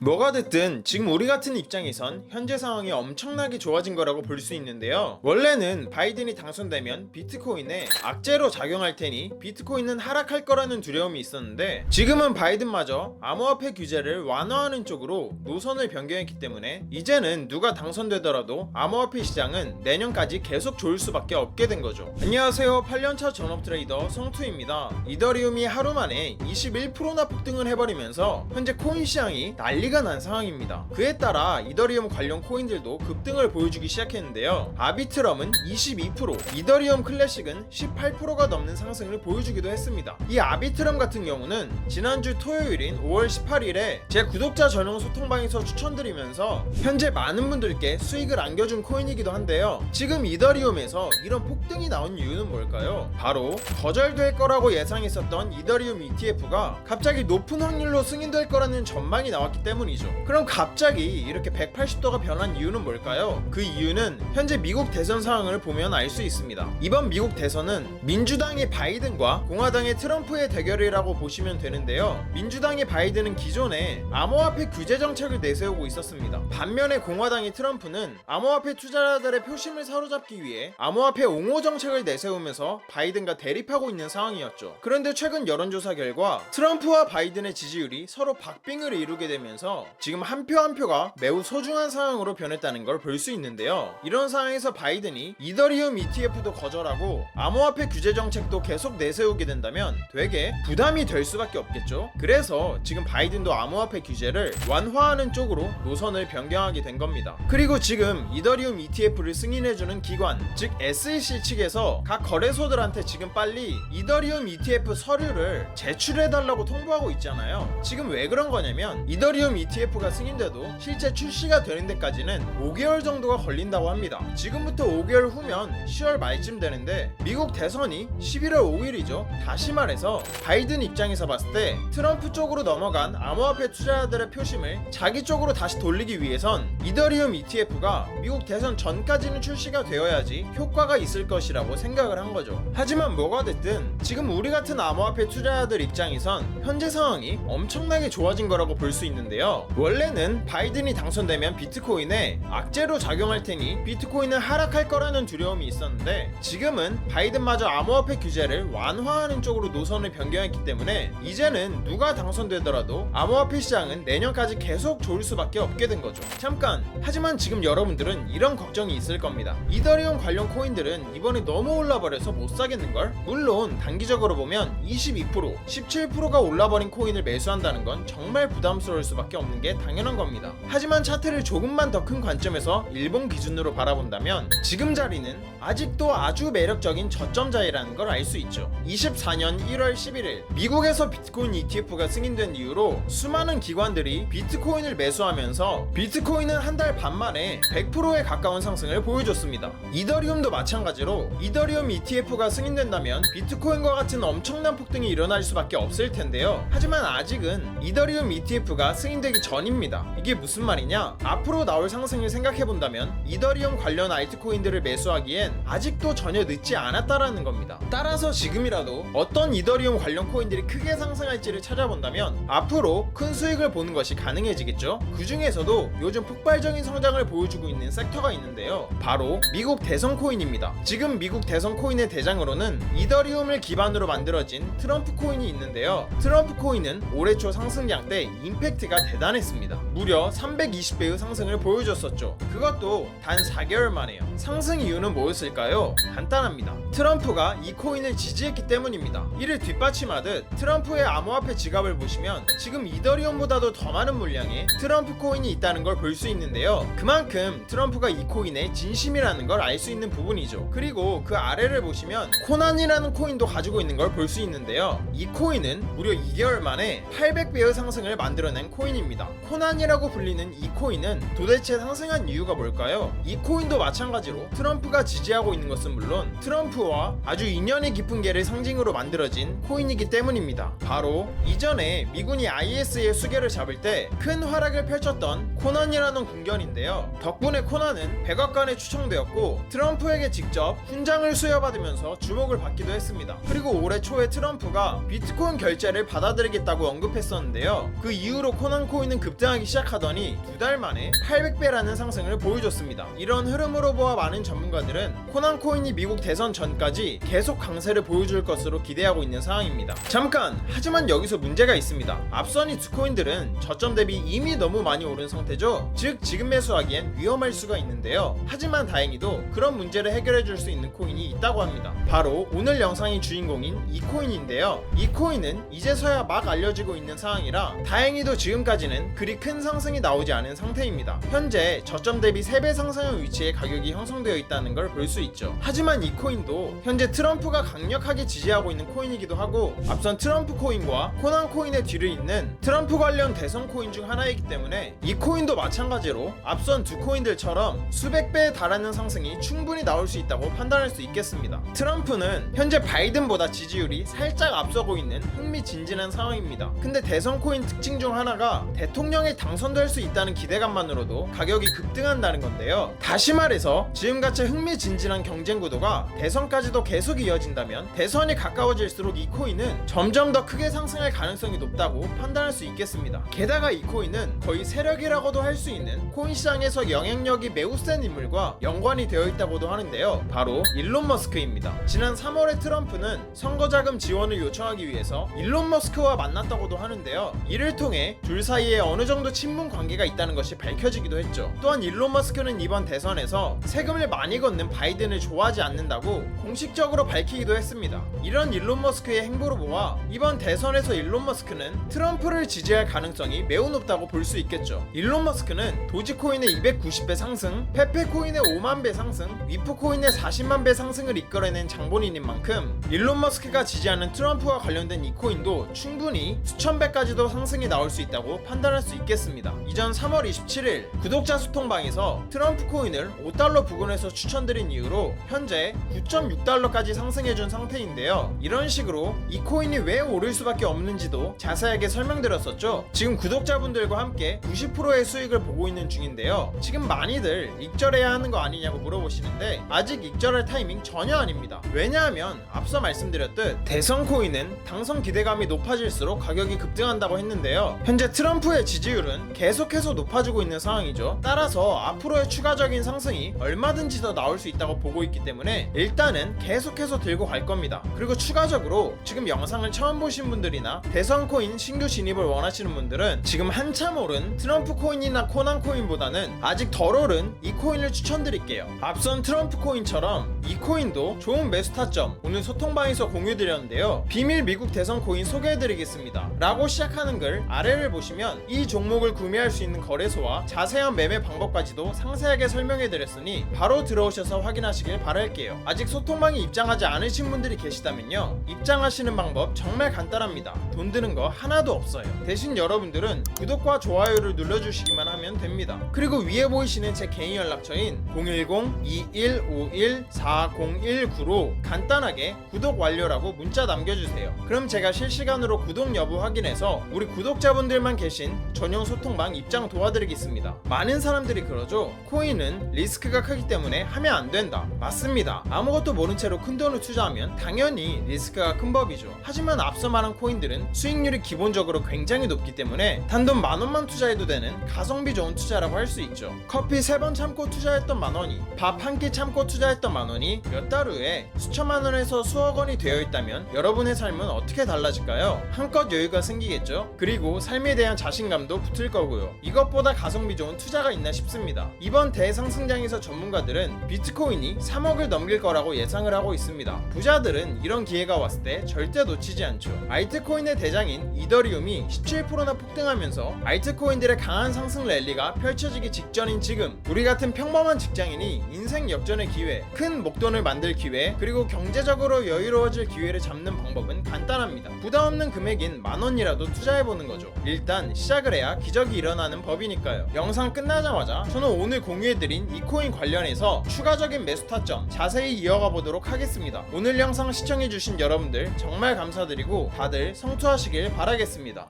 뭐가 됐든 지금 우리 같은 입장에선 현재 상황이 엄청나게 좋아진 거라고 볼 수 있는데요. 원래는 바이든이 당선되면 비트코인에 악재로 작용할 테니 비트코인은 하락할 거라는 두려움이 있었는데, 지금은 바이든마저 암호화폐 규제를 완화하는 쪽으로 노선을 변경했기 때문에 이제는 누가 당선되더라도 암호화폐 시장은 내년까지 계속 좋을 수밖에 없게 된 거죠. 안녕하세요, 8년차 전업 트레이더 성투입니다. 이더리움이 하루 만에 21%나 폭등을 해버리면서 현재 코인 시장이 난리가 난 상황입니다. 그에 따라 이더리움 관련 코인들도 급등을 보여주기 시작했는데요. 아비트럼은 22%, 이더리움 클래식은 18%가 넘는 상승을 보여주기도 했습니다. 이 아비트럼 같은 경우는 지난주 토요일인 5월 18일에 제 구독자 전용 소통방에서 추천드리면서 현재 많은 분들께 수익을 안겨준 코인이기도 한데요. 지금 이더리움에서 이런 폭등이 나온 이유는 뭘까요? 바로 거절될 거라고 예상했었던 이더리움 ETF가 갑자기 높은 확률로 승인될 거라는 전망이 나왔기 때문이죠. 그럼 갑자기 이렇게 180도가 변한 이유는 뭘까요? 그 이유는 현재 미국 대선 상황을 보면 알 수 있습니다. 이번 미국 대선은 민주당의 바이든과 공화당의 트럼프의 대결이라고 보시면 되는데요. 민주당의 바이든은 기존에 암호화폐 규제 정책을 내세우고 있었습니다. 반면에 공화당의 트럼프는 암호화폐 투자자들의 표심을 사로잡기 위해 암호화폐 옹호 정책을 내세우면서 바이든과 대립하고 있는 상황이었죠. 그런데 최근 여론조사 결과 트럼프와 바이든의 지지율이 서로 박빙을 이루게 되면서 지금 한 표 한 표가 매우 소중한 상황으로 변했다는 걸 볼 수 있는데요. 이런 상황에서 바이든이 이더리움 ETF도 거절하고 암호화폐 규제 정책도 계속 내세우게 된다면 되게 부담이 될 수밖에 없겠죠. 그래서 지금 바이든도 암호화폐 규제를 완화하는 쪽으로 노선을 변경하게 된 겁니다. 그리고 지금 이더리움 ETF를 승인해주는 기관, 즉 SEC 측에서 각 거래소들한테 지금 빨리 이더리움 ETF 서류를 제출해달라고 통보하고 있잖아요. 지금 왜 그런 거냐면 이더리움 ETF가 승인돼도 실제 출시가 되는 데까지는 5개월 정도가 걸린다고 합니다. 지금부터 5개월 후면 10월 말쯤 되는데 미국 대선이 11월 5일이죠. 다시 말해서 바이든 입장에서 봤을 때 트럼프 쪽으로 넘어간 암호화폐 투자자들의 표심을 자기 쪽으로 다시 돌리기 위해선 이더리움 ETF가 미국 대선 전까지는 출시가 되어야지 효과가 있을 것이라고 생각을 한 거죠. 하지만 뭐가 됐든 지금 우리 같은 암호화폐 투자자들 입장에선 현재 상황이 엄청나게 좋아진 거라고 볼 수 있는데요. 원래는 바이든이 당선되면 비트코인에 악재로 작용할 테니 비트코인은 하락할 거라는 두려움이 있었는데, 지금은 바이든마저 암호화폐 규제를 완화하는 쪽으로 노선을 변경했기 때문에 이제는 누가 당선되더라도 암호화폐 시장은 내년까지 계속 좋을 수밖에 없게 된 거죠. 잠깐, 하지만 지금 여러분들은 이런 걱정이 있을 겁니다. 이더리움 관련 코인들은 이번에 너무 올라버려서 못 사겠는걸? 물론 단기적으로 보면 22%, 17%가 올라버린 코인을 매수한다는 건 정말 부담스러울 수밖에 없는 게 당연한 겁니다. 하지만 차트를 조금만 더 큰 관점에서 일본 기준으로 바라본다면 지금 자리는 아직도 아주 매력적인 저점자리라는 걸 알 수 있죠. 24년 1월 11일 미국에서 비트코인 ETF가 승인된 이후로 수많은 기관들이 비트코인을 매수하면서 비트코인은 한 달 반 만에 100%에 가까운 상승을 보여줬습니다. 이더리움도 마찬가지로 이더리움 ETF가 승인된다면 비트코인과 같은 엄청난 폭등이 일어날 수밖에 없을 텐데요. 하지만 아직은 이더리움 ETF가 승인되기 전입니다. 이게 무슨 말이냐? 앞으로 나올 상승을 생각해본다면 이더리움 관련 알트코인들을 매수하기엔 아직도 전혀 늦지 않았다라는 겁니다. 따라서 지금이라도 어떤 이더리움 관련 코인들이 크게 상승할지를 찾아본다면 앞으로 큰 수익을 보는 것이 가능해지겠죠. 그 중에서도 요즘 폭발적인 성장을 보여주고 있는 섹터가 있는데요. 바로 미국 대선 코인입니다. 지금 미국 대선 코인의 대장으로는 이더리움을 기반으로 만들어진 트럼프 코인이 있는데요. 트럼프 코인은 올해 초 상승량 때 임팩트가 대단했습니다. 무려 320배의 상승을 보여줬었죠. 그것도 단 4개월 만에요. 상승 이유는 뭐였을까요? 간단합니다. 트럼프가 이 코인을 지지했기 때문입니다. 이를 뒷받침하듯 트럼프의 암호화폐 지갑을 보시면 지금 이더리움보다도 더 많은 물량의 트럼프 코인이 있다는 걸 볼 수 있는데요. 그만큼 트럼프가 이 코인의 진심이라는 걸 알 수 있는 부분이죠. 그리고 그 아래를 보시면 코난이라는 코인도 가지고 있는 걸 볼 수 있는데요. 이 코인은 무려 2개월 만에 800배의 상승을 만들어낸 코인입니다. 코난이라고 불리는 이 코인은 도대체 상승한 이유가 뭘까요? 이 코인도 마찬가지로 트럼프가 지지하고 있는 것은 물론 트럼프와 아주 인연이 깊은 계를 상징으로 만들어진 코인이기 때문입니다. 바로 이전에 미군이 IS의 수계를 잡을 때 큰 활약을 펼쳤던 코난이라는 군견인데요. 덕분에 코난은 백악관에 추청되었고 트럼프에게 직접 훈장을 수여받으면서 주목을 받기도 했습니다. 그리고 올해 초에 트럼프가 비트코인 결제를 받아들이겠다고 언급했었는데요. 그 이후로 코난 코인은 급등하기 시작하더니 2달 만에 800배라는 상승을 보여줬습니다. 이런 흐름으로 보아 많은 전문가들은 코난 코인이 미국 대선 전까지 계속 강세를 보여줄 것으로 기대하고 있는 상황입니다. 잠깐! 하지만 여기서 문제가 있습니다. 앞선 이 두 코인들은 저점 대비 이미 너무 많이 오른 상태죠. 즉 지금 매수하기엔 위험할 수가 있는데요. 하지만 다행히도 그런 문제를 해결해 줄 수 있는 코인이 있다고 합니다. 바로 오늘 영상의 주인공인 이 코인인데요. 이 코인은 이제서야 막 알려지고 있는 상황이라 다행히도 지금까지는 그리 큰 상승이 나오지 않은 상태입니다. 현재 저점 대비 3배 상승의 위치에 가격이 형성되어 있다는 걸 볼 수 있죠. 하지만 이 코인도 현재 트럼프가 강력하게 지지하고 있는 코인이기도 하고 앞선 트럼프 코인과 코난 코인의 뒤를 잇는 트럼프 관련 대선 코인 중 하나이기 때문에 이 코인도 마찬가지로 앞선 두 코인들처럼 수백 배에 달하는 상승이 충분히 나올 수 있다고 판단할 수 있겠습니다. 트럼프는 현재 바이든보다 지지율이 살짝 앞서고 있는 흥미진진한 상황입니다. 근데 대선 코인 특징 중 하나가 대통령에 당선될 수 있다는 기대감만으로도 가격이 급등한다는 건데요. 다시 말해서 지금같이 흥미진진한 경쟁 구도가 대선까지도 계속 이어진다면 대선이 가까워질수록 이 코인은 점점 더 크게 상승할 가능성이 높다고 판단할 수 있겠습니다. 게다가 이 코인은 거의 세력이라고도 할 수 있는 코인 시장에서 영향력이 매우 센 인물과 연관이 되어 있다고도 하는데요. 바로 일론 머스크입니다. 지난 3월에 트럼프는 선거자금 지원을 요청하기 위해서 일론 머스크와 만났다고도 하는데요. 이를 통해 둘 사이에 어느 정도 친분 관계가 있다는 것이 밝혀지기도 했죠. 또한 일론 머스크는 이번 대선에서 세금을 많이 걷는 바이든을 좋아하지 않는다고 공식적으로 밝히기도 했습니다. 이런 일론 머스크의 행보로 보아 이번 대선에서 일론 머스크는 트럼프를 지지할 가능성이 매우 높다고 볼 수 있겠죠. 일론 머스크는 도지코인의 290배 상승, 페페코인의 5만 배 상승, 위프코인의 40만 배 상승을 이끌어낸 장본인인 만큼 일론 머스크가 지지하는 트럼프와 관련된 이 코인도 충분히 수천 배까지도 상승이 나올 수 있다고 판단할 수 있겠습니다. 이전 3월 27일 구독자 소통방에서 트럼프 코인을 5달러 부근에서 추천드린 이후로 현재 9.6달러까지 상승해준 상태인데요. 이런 식으로 이 코인이 왜 오를 수밖에 없는지도 자세하게 설명드렸었죠. 지금 구독자분들과 함께 90%의 수익을 보고 있는 중인데요. 지금 많이들 익절해야 하는 거 아니냐고 물어보시는데 아직 익절할 타이밍 전혀 아닙니다. 왜냐하면 앞서 말씀드렸듯 대선 코인은 당선 기대감이 높아질수록 가격이 급등한다고 했는데요. 현재 트럼프의 지지율은 계속해서 높아지고 있는 상황이죠. 따라서 앞으로의 추가적인 상승이 얼마든지 더 나올 수 있다고 보고 있기 때문에 일단은 계속해서 들고 갈 겁니다. 그리고 추가적으로 지금 영상을 처음 보신 분들이나 대선 코인 신규 진입을 원하시는 분들은 지금 한참 오른 트럼프 코인이나 코난 코인보다는 아직 덜 오른 이 코인을 추천드릴게요. 앞선 트럼프 코인처럼 이 코인도 좋은 매수 타점 오늘 소통방에서 공유드렸는데요. 비밀 미국 대선 코인 소개해드리겠습니다 라고 시작하는 글 아래를 보시면 이 종목을 구매할 수 있는 거래소와 자세한 매매 방법까지도 상세하게 설명해드렸으니 바로 들어오셔서 확인하시길 바랄게요. 아직 소통방에 입장하지 않으신 분들이 계시다면요, 입장하시는 방법 정말 간단합니다. 돈 드는 거 하나도 없어요. 대신 여러분들은 구독과 좋아요를 눌러주시기만 하면 됩니다. 그리고 위에 보이시는 제 개인 연락처인 010-2151-4019로 간단하게 구독 완료라고 문자 남겨주세요. 그럼 제가 실시간으로 구독 여부 확인해서 우리 구독자분들만 계신 전용 소통방 입장 도와드리겠습니다. 많은 사람들이 그러죠. 코인은 리스크가 크기 때문에 하면 안 된다. 맞습니다. 아무것도 모른 채로 큰 돈을 투자하면 당연히 리스크가 큰 법이죠. 하지만 앞서 말한 코인들은 수익률이 기본적으로 굉장히 높기 때문에 단돈 10,000원만 투자해도 되는 가성비 좋은 투자라고 할 수 있죠. 커피 3번 참고 투자했던 10,000원이 밥 한 끼 참고 투자했던 10,000원이 몇 달 후에 수천만 원에서 수억 원이 되어 있다면 여러분의 삶은 어떻게 달라질까요? 한껏 여유가 생기겠죠? 그리고 삶에 대한 자신감도 붙을 거고요. 이것보다 가성비 좋은 투자가 있나 싶습니다. 이번 대상승장에서 전문가들은 비트코인이 3억을 넘길 거라고 예상을 하고 있습니다. 부자들은 이런 기회가 왔을 때 절대 놓치지 않죠. 알트코인의 대장인 이더리움이 17%나 폭등하면서 알트코인들의 강한 상승 랠리가 펼쳐지기 직전인 지금 우리 같은 평범한 직장인이 인생 역전의 기회, 큰 목돈을 만들 기회, 그리고 경제적으로 여유로워질 기회를 잡는 방법은 간단합니다. 부담 없는 금액인 10,000원이라도 투자해보는 거죠. 일단 시작을 해야 기적이 일어나는 법이니까요. 영상 끝나자마자 저는 오늘 공유해드린 이 코인 관련해서 추가적인 매수 타점 자세히 이어가 보도록 하겠습니다. 오늘 영상 시청해주신 여러분들 정말 감사드리고 다들 성투하시길 바라겠습니다.